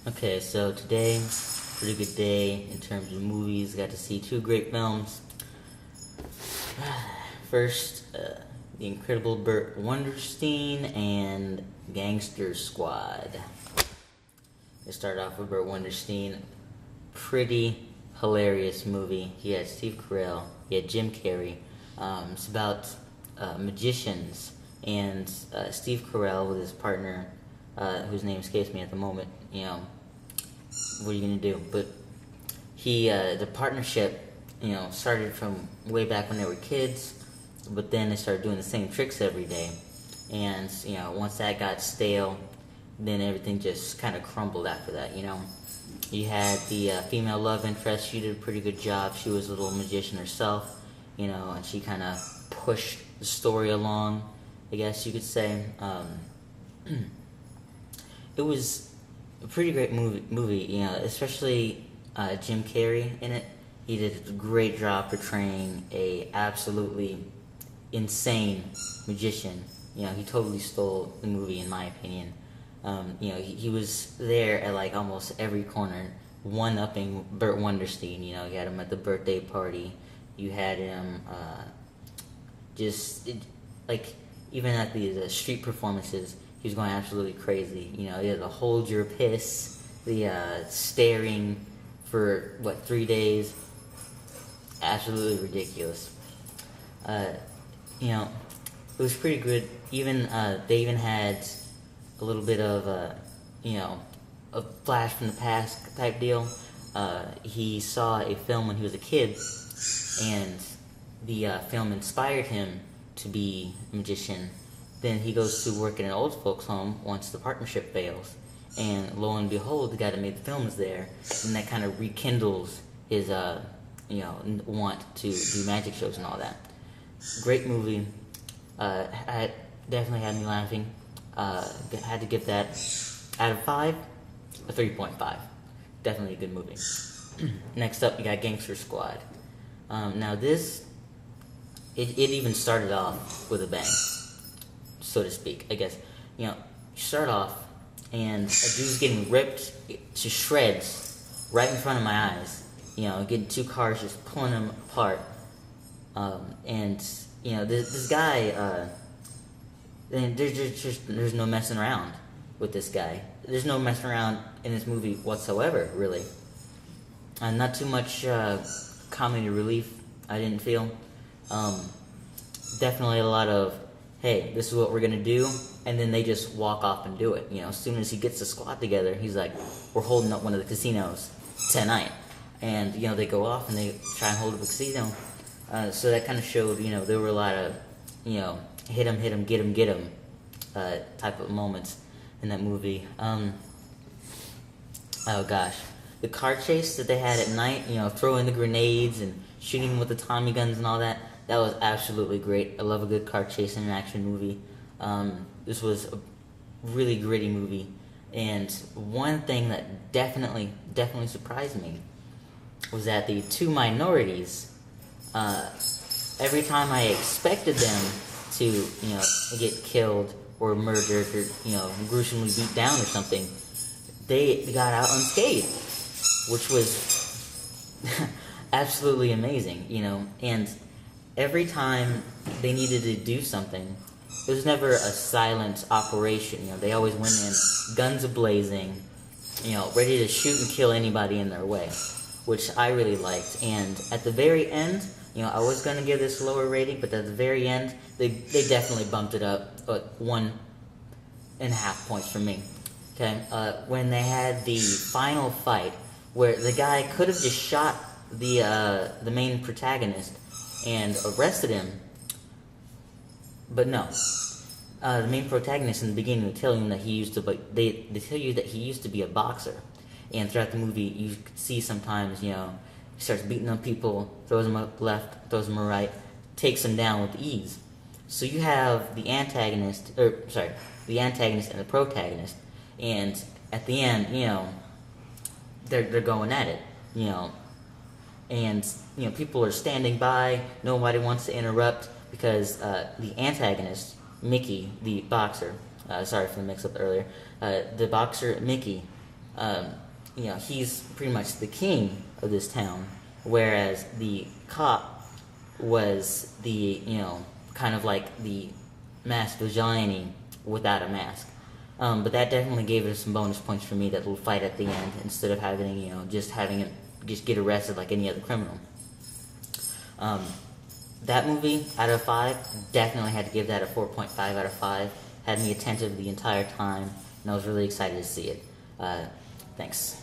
Okay, so today, pretty good day in terms of movies. Got to see two great films. First, the incredible Burt Wonderstone and Gangster Squad. Let's start off with Burt Wonderstone. Pretty hilarious movie. He had Steve Carell, he had Jim Carrey. It's about magicians, and Steve Carell with his partner, whose name escapes me at the moment. What are you gonna do? But the partnership, started from way back when they were kids, but then they started doing the same tricks every day, and once that got stale, then everything just kind of crumbled after that. You had the female love interest. She did a pretty good job. She was a little magician herself, and she kind of pushed the story along, I guess you could say. It was a pretty great movie, especially Jim Carrey in it. He did a great job portraying a absolutely insane magician. He totally stole the movie, in my opinion. He was there at like almost every corner, one-upping Burt Wonderstone. You had him at the birthday party. You had him even at the street performances, he was going absolutely crazy. He had the hold your piss, the staring for 3 days, absolutely ridiculous. It was pretty good. Even they even had a little bit of a flash from the past type deal. He saw a film when he was a kid, and the film inspired him to be a magician. Then he goes to work in an old folks home once the partnership fails, and lo and behold, the guy that made the film is there, and that kind of rekindles his want to do magic shows and all that. Great movie. Definitely had me laughing. Had to give that out of 5, a 3.5. Definitely a good movie. Next up, you got Gangster Squad. Now this, it even started off with a bang, so to speak. I guess you start off, and a dude's getting ripped to shreds right in front of my eyes. Getting two cars just pulling him apart, and this guy. And there's no messing around with this guy. There's no messing around in this movie whatsoever, really. Not too much comedy relief, I didn't feel. Definitely a lot of, hey, this is what we're gonna do, and then they just walk off and do it. As soon as he gets the squad together, he's like, we're holding up one of the casinos tonight. And, they go off and they try and hold up a casino. So that kind of showed, there were a lot of, hit him, get him, type of moments in that movie. Oh gosh, the car chase that they had at night, throwing the grenades and shooting with the Tommy guns and all that, that was absolutely great. I love a good car chase in an action movie. This was a really gritty movie, and one thing that definitely surprised me was that the two minorities, every time I expected them to, get killed or murdered or, gruesomely beat down or something, they got out unscathed, which was absolutely amazing, and every time they needed to do something, it was never a silent operation. They always went in, guns ablazing, ready to shoot and kill anybody in their way, which I really liked. And at the very end, I was going to give this lower rating, but at the very end, they definitely bumped it up 1.5 points for me. Okay, when they had the final fight, where the guy could have just shot the main protagonist and arrested him, but no. The main protagonist in the beginning will tell you that he used to, they tell you that he used to be a boxer, and throughout the movie you can see sometimes, he starts beating up people, throws them up left, throws them right, takes them down with ease. So you have the antagonist and the protagonist, and at the end, they're going at it, and people are standing by. Nobody wants to interrupt because the antagonist, Mickey, the boxer, sorry for the mix-up earlier, the boxer Mickey um, he's pretty much the king of this town, whereas the cop was the, kind of like the masked vigilante without a mask. But that definitely gave it some bonus points for me, that little fight at the end, instead of having, just having it just get arrested like any other criminal. That movie, out of 5, definitely had to give that a 4.5 out of 5. Had me attentive the entire time, and I was really excited to see it. Thanks.